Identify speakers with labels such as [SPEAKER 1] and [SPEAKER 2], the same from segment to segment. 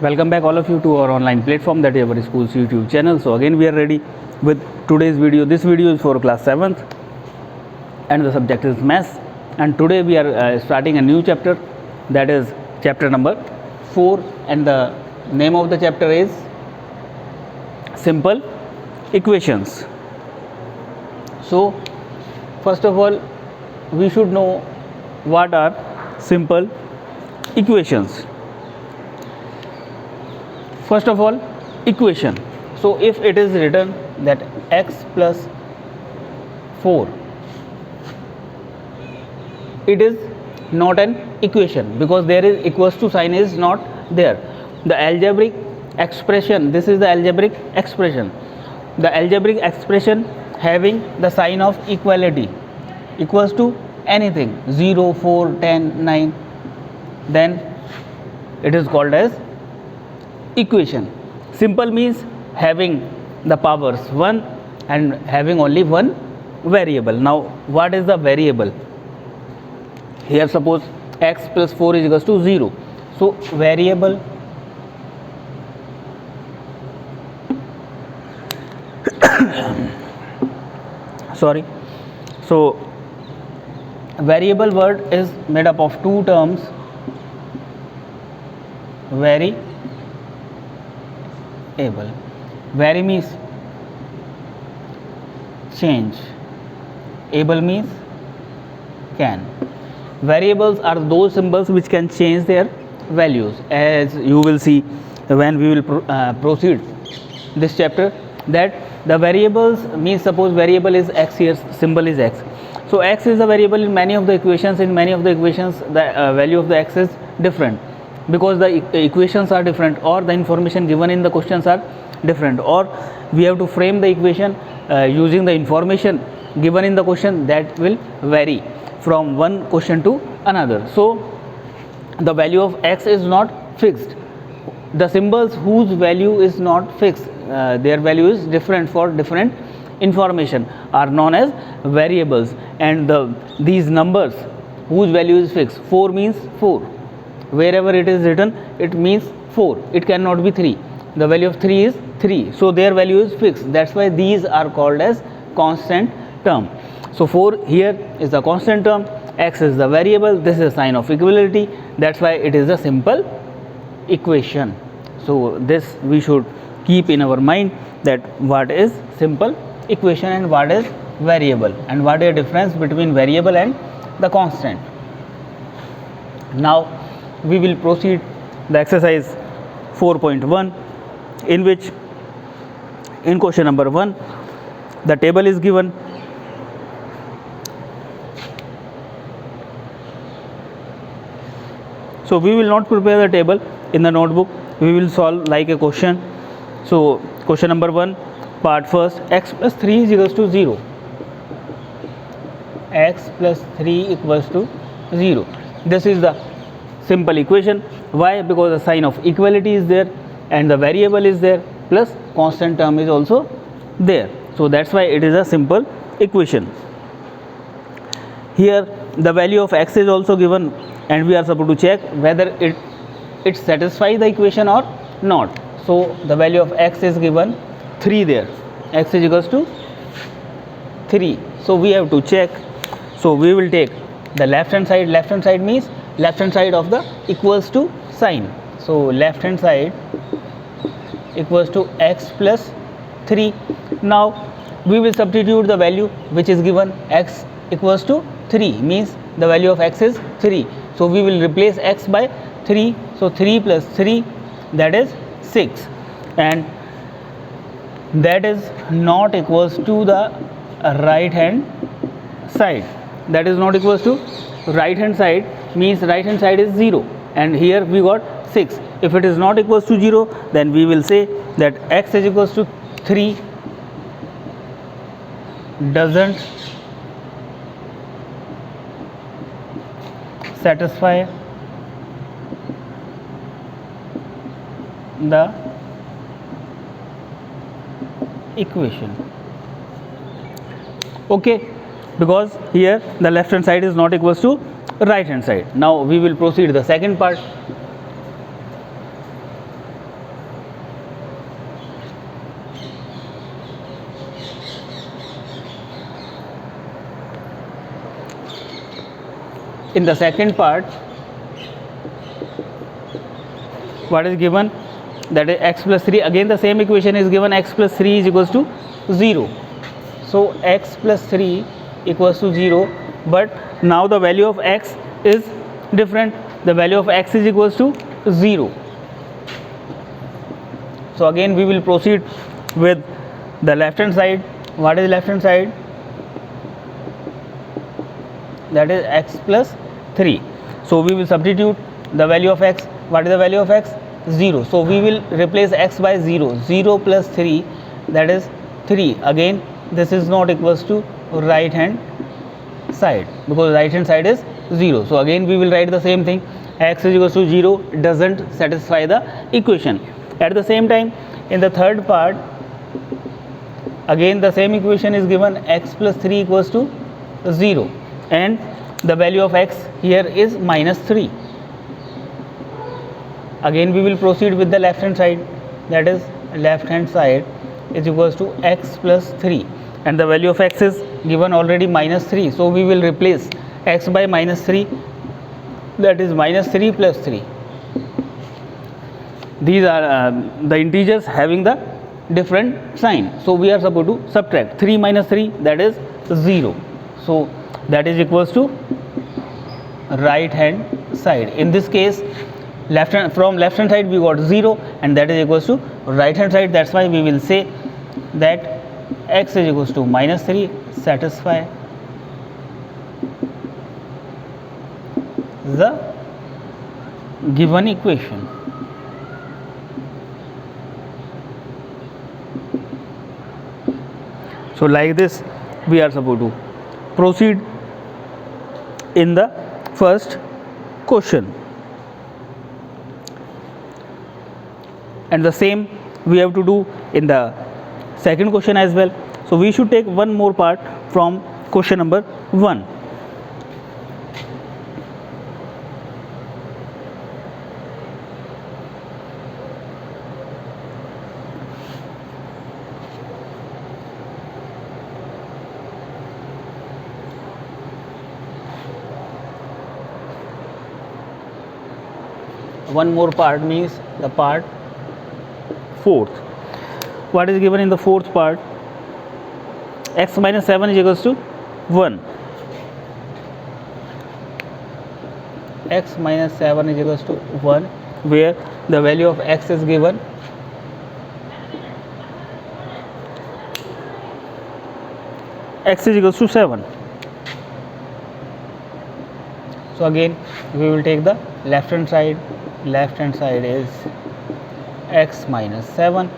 [SPEAKER 1] Welcome back all of you to our online platform, that is our school's YouTube channel. So again we are ready with today's video. This video is for class 7th and the subject is maths, and today we are starting a new chapter, that is chapter number 4, and the name of the chapter is simple equations. So first of all we should know what are simple equations. First of all, equation. So if it is written that x plus 4, it is not an equation because there is equals to sign is not there. The algebraic expression, this is the algebraic expression. The algebraic expression having the sign of equality equals to anything 0, 4, 10, 9, then it is called as equation. Simple means having the powers 1 and having only one variable. Now what is the variable? Here suppose x plus 4 is equals to 0. So variable so variable word is made up of two terms. Variable. Vary means change, able means can. Variables are those symbols which can change their values, as you will see when we will proceed this chapter, that the variables means, suppose variable is x, here symbol is x. So x is a variable in many of the equations. In many of the equations the value of the x is different because the equations are different, or the information given in the questions are different, or we have to frame the equation using the information given in the question, that will vary from one question to another. So the value of x is not fixed. The symbols whose value is not fixed, their value is different for different information, are known as variables. And these numbers whose value is fixed, 4 means 4, wherever it is written it means 4, it cannot be 3. The value of 3 is 3, so their value is fixed. That's why these are called as constant term. So 4 here is the constant term, x is the variable, this is a sign of equality, that's why it is a simple equation. So this we should keep in our mind, that what is simple equation and what is variable, and what is the difference between variable and the constant. Now we will proceed the exercise 4.1, in which in question number 1 the table is given. So we will not prepare the table in the notebook, we will solve like a question. So question number 1, part first, x plus 3 is equals to 0. X plus 3 equals to 0. This is the simple equation. Why? Because the sign of equality is there and the variable is there, plus constant term is also there. So that's why it is a simple equation. Here the value of x is also given, and we are supposed to check whether it satisfies the equation or not. So the value of x is given 3 there, x is equals to 3. So we have to check. So we will take the left hand side. Left hand side means left hand side of the equals to sign. So left hand side equals to x plus 3. Now we will substitute the value which is given, x equals to 3 means the value of x is 3. So we will replace x by 3. So 3 plus 3, that is 6, and that is not equals to the right hand side. That is not equals to right hand side means right hand side is 0, and here we got 6. If it is not equals to 0, then we will say that x is equals to 3 doesn't satisfy the equation. Okay, because here the left hand side is not equals to right hand side. Now we will proceed the second part. in the second part, what is given, that is x plus 3. Again the same equation is given, x plus 3 is equals to 0. So x plus 3 equals to 0, but now the value of x is different. The value of x is equals to 0. So again we will proceed with the left hand side. What is left hand side? That is x plus 3. So we will substitute the value of x. What is the value of x? 0. So we will replace x by 0. 0 plus 3, that is 3. Again this is not equals to right hand side, because right hand side is 0. So again we will write the same thing, x is equals to 0 doesn't satisfy the equation. At the same time, in the third part, again the same equation is given, x plus 3 equals to 0, and the value of x here is minus 3. Again we will proceed with the left hand side, that is left hand side is equals to x plus 3, and the value of x is given already minus 3. So we will replace x by minus 3, that is minus 3 plus 3. These are the integers having the different sign. So we are supposed to subtract 3 minus 3, that is 0. So that is equals to right hand side. In this case, from left hand side we got 0, and that is equals to right hand side. That's why we will say that x is equals to minus 3 satisfy the given equation. So like this we are supposed to proceed in the first question, and the same we have to do in the second question as well. So we should take one more part from question number 1. One more part means the part 4th. What is given in the 4th part? X minus 7 is equals to 1. X minus 7 is equals to 1, where the value of x is given x is equals to 7. So again we will take the left hand side. Left hand side is x minus 7.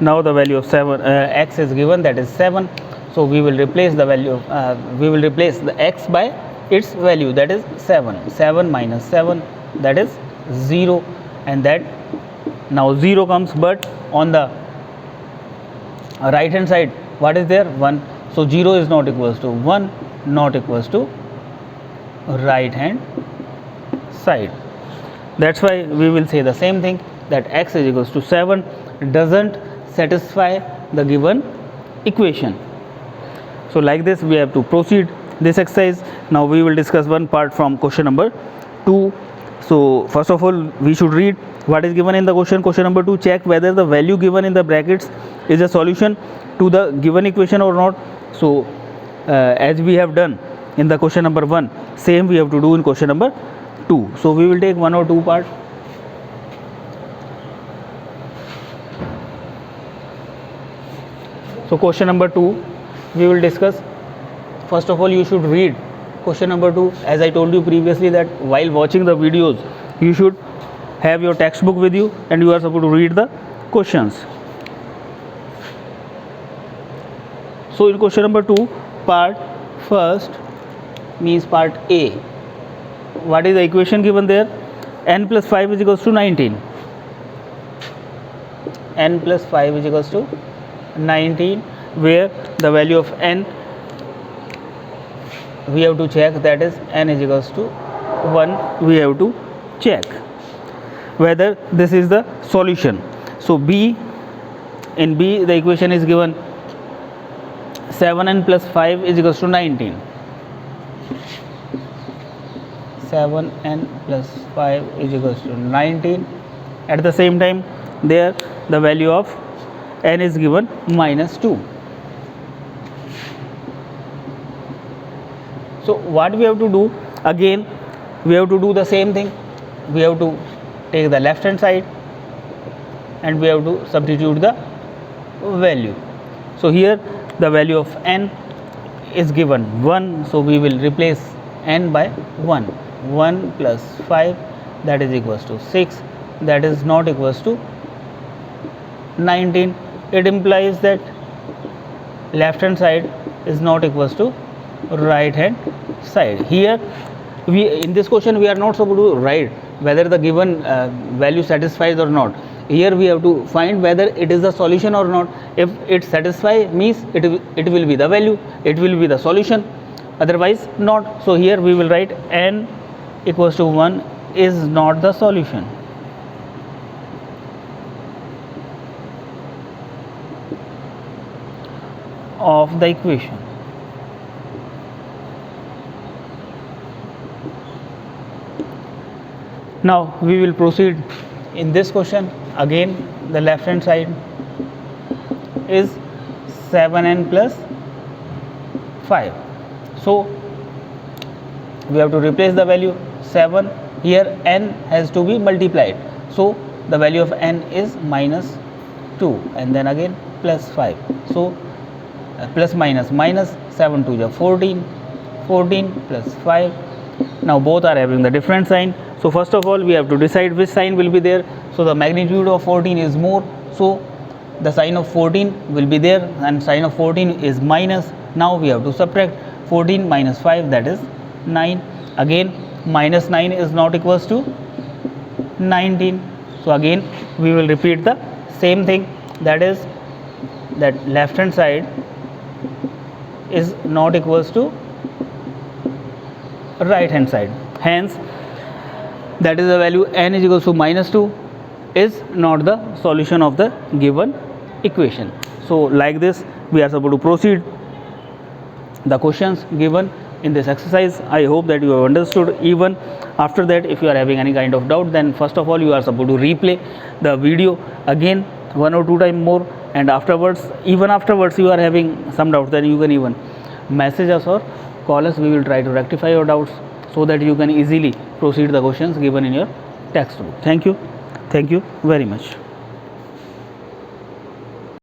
[SPEAKER 1] Now the value of 7 x is given, that is 7. So we will replace the value of we will replace the x by its value, that is 7. 7 minus 7, that is 0, and that now 0 comes, but on the right hand side what is there? 1. So 0 is not equals to 1, not equals to right hand side. That's why we will say the same thing, that x is equals to 7 doesn't satisfy the given equation. So like this we have to proceed this exercise. Now we will discuss one part from question number 2. So first of all we should read what is given in the question. Question number 2, check whether the value given in the brackets is a solution to the given equation or not. So as we have done in the question number 1, same we have to do in question number 2. So we will take 1 or 2 part. So question number 2 we will discuss. First of all you should read question number 2. As I told you previously that while watching the videos you should have your textbook with you and you are supposed to read the questions. So in question number 2, part first means part A. What is the equation given there? N plus 5 is equals to 19. N plus 5 is equals to 19, where the value of n we have to check, that is n is equals to 1. We have to check whether this is the solution. So B, in B the equation is given 7n plus 5 is equals to 19. 7n plus 5 is equals to 19. At the same time, there the value of n is given minus 2. So what we have to do, again we have to do the same thing. We have to take the left hand side and we have to substitute the value. So here the value of n is given 1, so we will replace n by 1. 1 plus 5, that is equals to 6, that is not equals to 19. It implies that left hand side is not equals to right hand side. Here we, in this question, we are not supposed to write whether the given value satisfies or not. Here we have to find whether it is the solution or not. If it satisfies, means it will be the value, it will be the solution, otherwise not. So here we will write n equals to 1 is not the solution. Of the equation. Now we will proceed in this question. Again the left hand side is 7n plus 5. So we have to replace the value 7. Here n has to be multiplied. So the value of n is minus 2 and then again plus 5. So plus minus minus, 7 to the 14, 14 plus 5. Now both are having the different sign. So first of all we have to decide which sign will be there. So the magnitude of 14 is more, so the sign of 14 will be there, and sign of 14 is minus. Now we have to subtract 14 minus 5, that is 9. Again minus 9 is not equals to 19. So again we will repeat the same thing, that is that left hand side is not equals to right hand side. Hence that is the value n is equals to minus 2 is not the solution of the given equation. So like this we are supposed to proceed the questions given in this exercise. I hope that you have understood. Even after that, if you are having any kind of doubt, then first of all you are supposed to replay the video again 1 or 2 times more, and afterwards, even afterwards you are having some doubts, then you can even message us or call us. We will try to rectify your doubts so that you can easily proceed the questions given in your textbook. Thank you very much.